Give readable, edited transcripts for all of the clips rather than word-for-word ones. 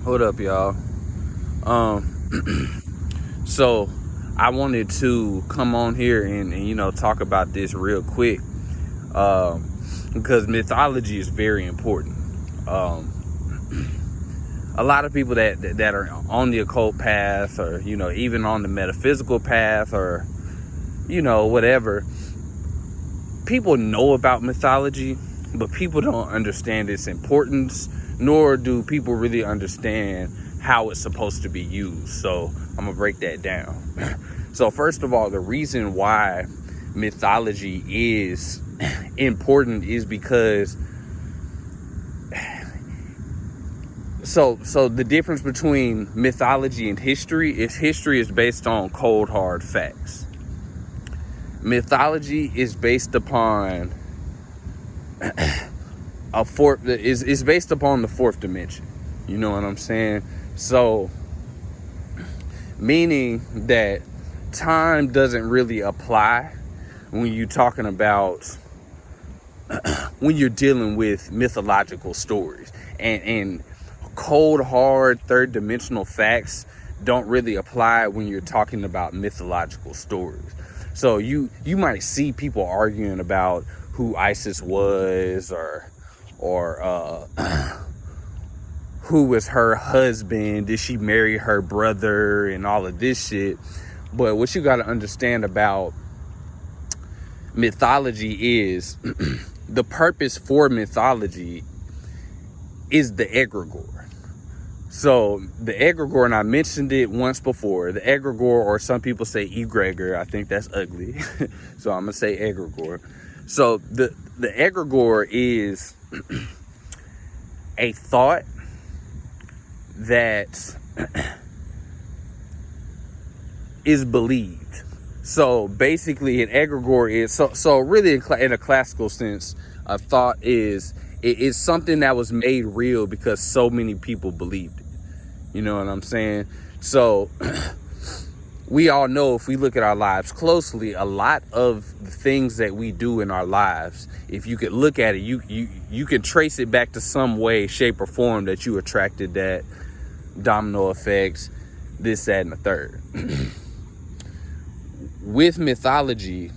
What up, y'all? So I wanted to come on here and talk about this real quick, because mythology is very important. A lot of people that are on the occult path, or even on the metaphysical path, or whatever, people know about mythology, but people don't understand its importance, nor do people really understand how it's supposed to be used. So I'm gonna break that down. So first of all, the reason why mythology is important is because so the difference between mythology and history is based on cold hard facts. Mythology is based upon is based upon the fourth dimension. You know what I'm saying? So, meaning that time doesn't really apply when you're talking about when you're dealing with mythological stories, and cold hard third dimensional facts don't really apply when you're talking about mythological stories. So you might see people arguing about who Isis was, or who was her husband, did she marry her brother, and all of this shit. But what you got to understand about mythology is the purpose for mythology is the egregore. So the egregore, and I mentioned it once before, the egregore, or some people say egregore, I think that's ugly, so I'm gonna say egregore. So the egregore is a thought that is believed. So basically an egregore is so really in a classical sense, a thought is something that was made real because so many people believed it. You know what I'm saying? So we all know, if we look at our lives closely, a lot of the things that we do in our lives, if you could look at it, you can trace it back to some way, shape, or form that you attracted that domino effects, this, that, and the third. With mythology,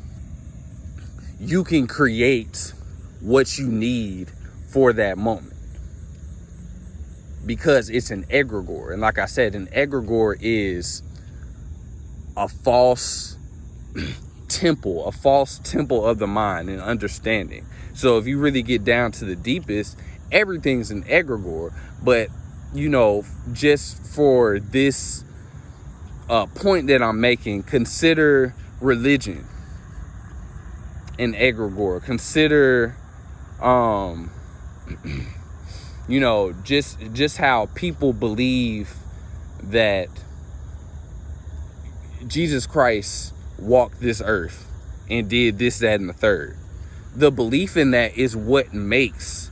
you can create what you need for that moment, because it's an egregore. And like I said, an egregore is a false temple of the mind and understanding. So if you really get down to the deepest, everything's an egregore. But just for this point that I'm making, consider religion an egregore. Consider just how people believe that Jesus Christ walked this earth and did this, that, and the third. The belief in that is what makes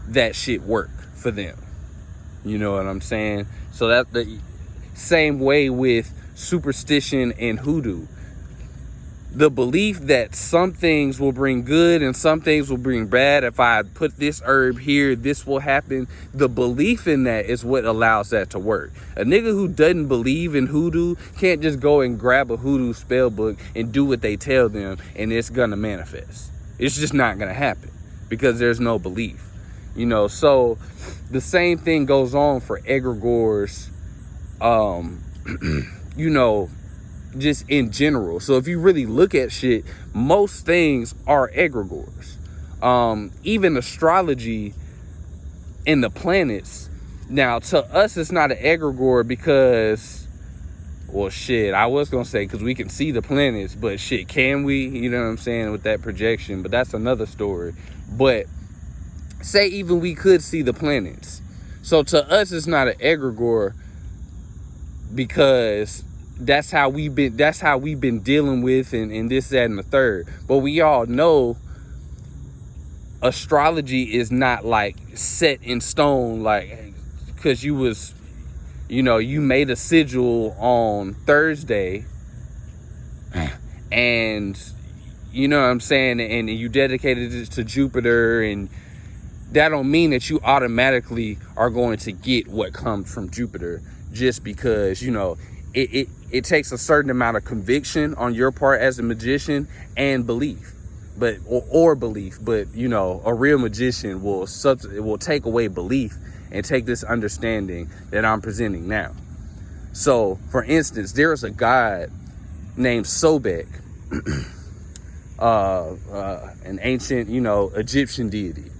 that shit work for them. You know what I'm saying? So that's the same way with superstition and hoodoo. The belief that some things will bring good and some things will bring bad. If I put this herb here, this will happen. The belief in that is what allows that to work. A nigga who doesn't believe in hoodoo can't just go and grab a hoodoo spell book and do what they tell them and it's gonna manifest. It's just not gonna happen because there's no belief. So the same thing goes on for egregores, just in general. So if you really look at shit, most things are egregores. Even astrology and the planets. Now, to us, it's not an egregore because, well, shit, I was going to say because we can see the planets, but shit, can we? You know what I'm saying? With that projection, but that's another story. But say even we could see the planets. So to us, it's not an egregore because that's how we've been dealing with and this, that, and the third. But we all know astrology is not like set in stone, like because you made a sigil on Thursday and you know what I'm saying, and you dedicated it to Jupiter, and that don't mean that you automatically are going to get what comes from Jupiter, just because, you know, it takes a certain amount of conviction on your part as a magician and belief, or belief. But, you know, a real magician will take away belief and take this understanding that I'm presenting now. So, for instance, there's a god named Sobek, an ancient, you know, Egyptian deity.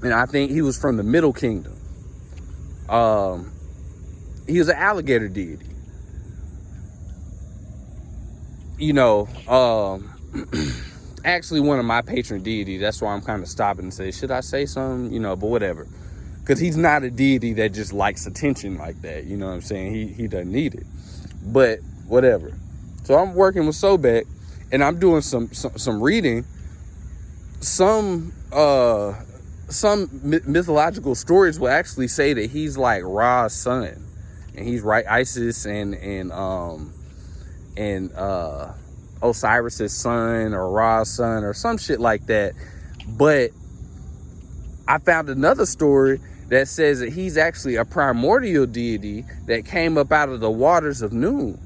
And I think he was from the Middle Kingdom. He was an alligator deity. You know, actually one of my patron deities. That's why I'm kind of stopping and say, should I say something? You know, but whatever. Because he's not a deity that just likes attention like that. You know what I'm saying? He doesn't need it. But whatever. So I'm working with Sobek, and I'm doing some reading. Some mythological stories will actually say that he's like Ra's son, and he's right Isis and Osiris's son, or Ra's son, or some shit like that. But I found another story that says that he's actually a primordial deity that came up out of the waters of Noon.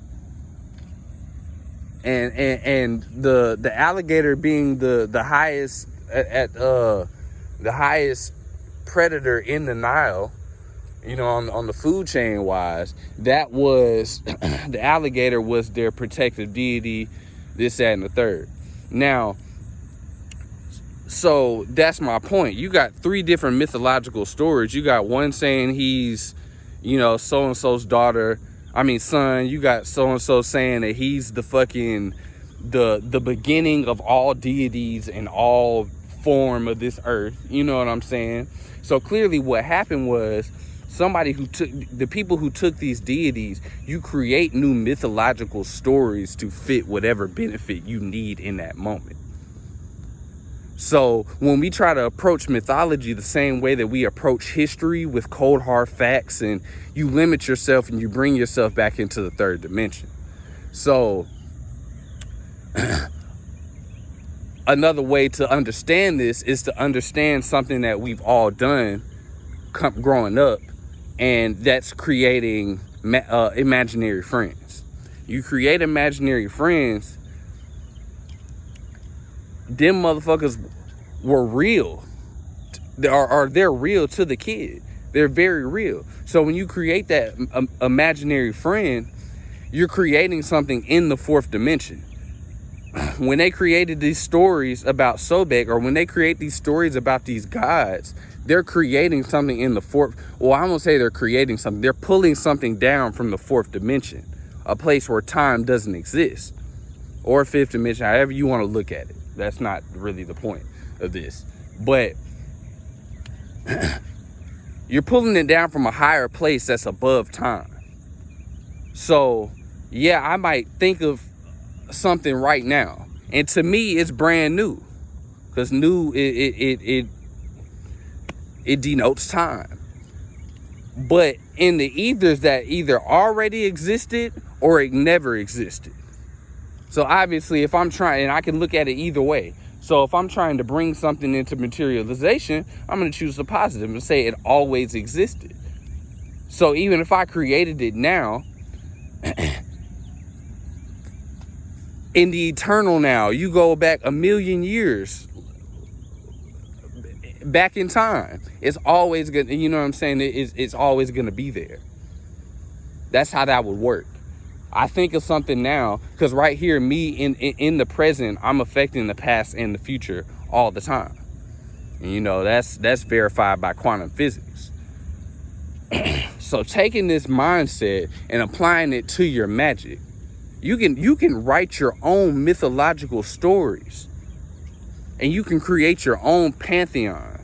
And the alligator being the highest the highest predator in the Nile, you know, on the food chain wise, that was the alligator was their protective deity, this, that, and the third. Now, so that's my point. You got 3 different mythological stories. You got one saying he's, you know, so-and-so's son. You got so-and-so saying that he's the fucking, the beginning of all deities and all form of this earth. You know what I'm saying? So clearly what happened was, the people who took these deities, you create new mythological stories to fit whatever benefit you need in that moment. So when we try to approach mythology the same way that we approach history, with cold hard facts, and you limit yourself and you bring yourself back into the 3rd dimension. So another way to understand this is to understand something that we've all done growing up, and that's creating imaginary friends. You create imaginary friends, them motherfuckers were real. They're real to the kid. They're very real. So when you create that imaginary friend, you're creating something in the 4th dimension. When they created these stories about Sobek, or when they create these stories about these gods, they're creating something in the 4th. Well, I won't say they're creating something. They're pulling something down from the 4th dimension, a place where time doesn't exist, or 5th dimension, however you want to look at it. That's not really the point of this. But you're pulling it down from a higher place that's above time. So, yeah, I might think of something right now, and to me, it's brand new, because new, it denotes time. But in the ethers, that either already existed or it never existed. So obviously, if I'm trying, and I can look at it either way. So if I'm trying to bring something into materialization, I'm going to choose the positive and say it always existed. So even if I created it now, in the eternal now, you go back 1,000,000 years back in time, it's always good. You know what I'm saying? It's always going to be there. That's how that would work. I think of something now, because right here, me in the present, I'm affecting the past and the future all the time. And, you know, that's verified by quantum physics. So taking this mindset and applying it to your magic, you can write your own mythological stories, and you can create your own pantheon.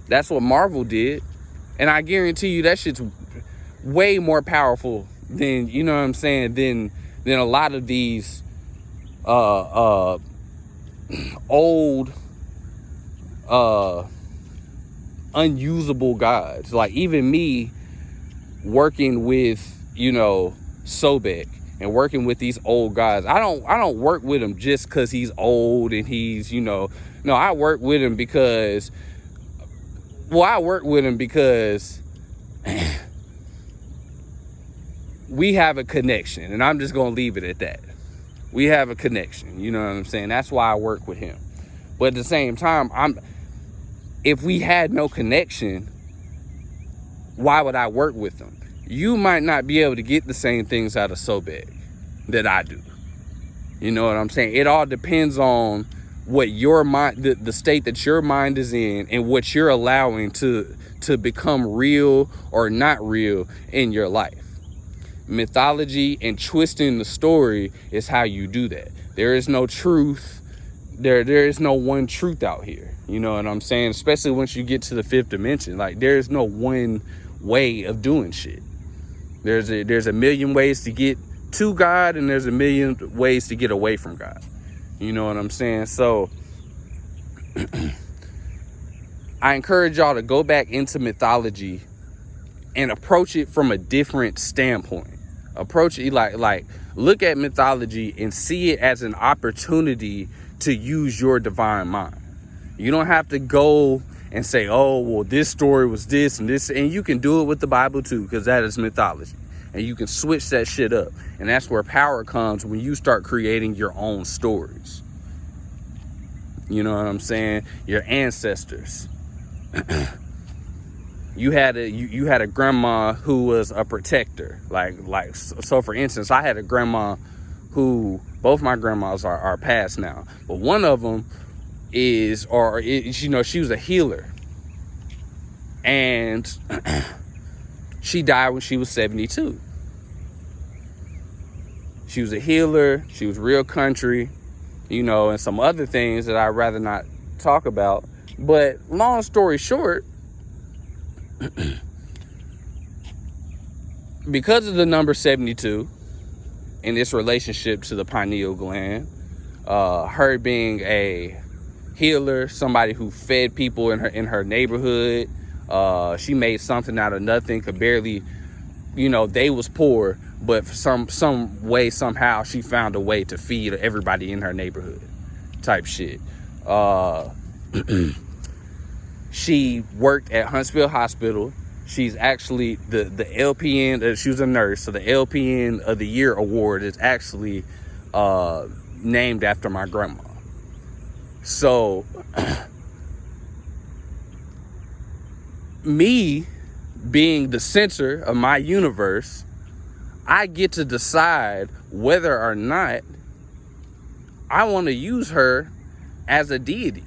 That's what Marvel did, and I guarantee you that shit's way more powerful than, you know what I'm saying, than a lot of these old unusable gods. Like, even me working with, you know, Sobek and working with these old guys. I don't work with him just because he's old and he's, no, I work with him because, we have a connection, and I'm just going to leave it at that. We have a connection, you know what I'm saying? That's why I work with him. But at the same time, if we had no connection, why would I work with him? You might not be able to get the same things out of Sobek that I do. You know what I'm saying? It all depends on what your mind, the state that your mind is in, and what you're allowing to become real or not real in your life. Mythology and twisting the story is how you do that. There is no truth. There is no one truth out here. You know what I'm saying? Especially once you get to the fifth dimension. Like, there is no one way of doing shit. There's a million ways to get to God, and there's a million ways to get away from God. You know what I'm saying? So I encourage y'all to go back into mythology and approach it from a different standpoint. Approach it like look at mythology and see it as an opportunity to use your divine mind. You don't have to go and say, oh, well, this story was this and this. And you can do it with the Bible too, because that is mythology. And you can switch that shit up. And that's where power comes, when you start creating your own stories. You know what I'm saying? Your ancestors. You had a grandma who was a protector. So for instance, I had a grandma who, both my grandmas are passed now, but one of them she was a healer, and she died when she was 72. She was a healer. She was real country, and some other things that I'd rather not talk about. But long story short, because of the number 72 and its relationship to the pineal gland, her being a healer, somebody who fed people in her neighborhood, she made something out of nothing, could barely, they was poor, but for some way, somehow, she found a way to feed everybody in her neighborhood type shit. She worked at Huntsville Hospital. She's actually the LPN. She was a nurse, so the LPN of the Year award is actually named after my grandma. So, me being the center of my universe, I get to decide whether or not I want to use her as a deity.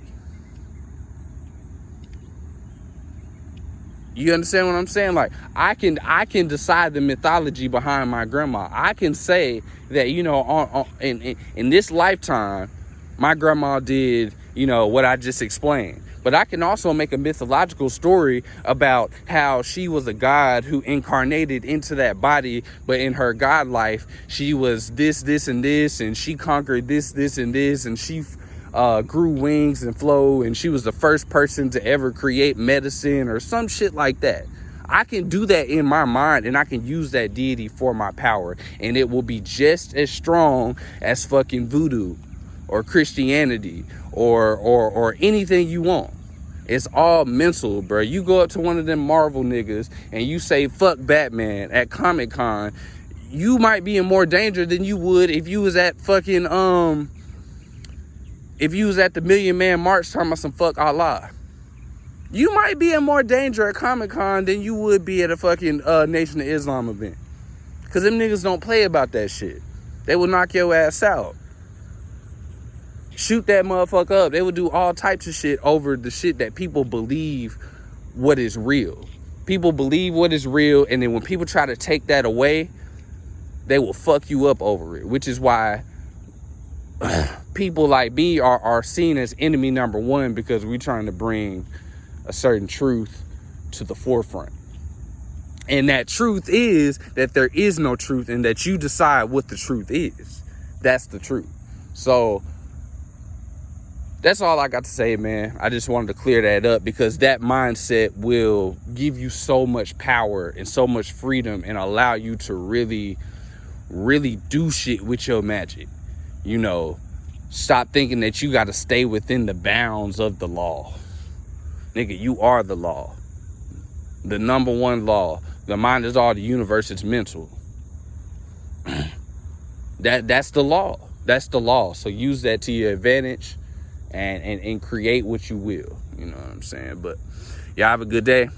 You understand what I'm saying? Like, I can decide the mythology behind my grandma. I can say that, in this lifetime, my grandma did, what I just explained. But I can also make a mythological story about how she was a god who incarnated into that body, but in her god life, she was this, and this, and she conquered this, and this, and she grew wings and flew, and she was the first person to ever create medicine or some shit like that. I can do that in my mind, and I can use that deity for my power, and it will be just as strong as fucking voodoo or Christianity or anything you want. It's all mental, bro. You go up to one of them Marvel niggas and you say fuck Batman at Comic-Con, you might be in more danger than you would if you was at fucking if you was at the Million Man March talking about some fuck Allah. You might be in more danger at Comic-Con than you would be at a fucking Nation of Islam event. Because them niggas don't play about that shit. They will knock your ass out. Shoot that motherfucker up. They will do all types of shit over the shit that people believe what is real. People believe what is real, and then when people try to take that away, they will fuck you up over it. Which is why people like me are seen as enemy number one, because we're trying to bring a certain truth to the forefront. And that truth is that there is no truth, and that you decide what the truth is. That's the truth. So that's all I got to say, man. I just wanted to clear that up, because that mindset will give you so much power and so much freedom, and allow you to really really do shit with your magic. You know, stop thinking that you got to stay within the bounds of the law. Nigga, you are the law. The number one law. The mind is all, the universe is mental. That's the law. That's the law. So use that to your advantage and create what you will. You know what I'm saying? But y'all have a good day.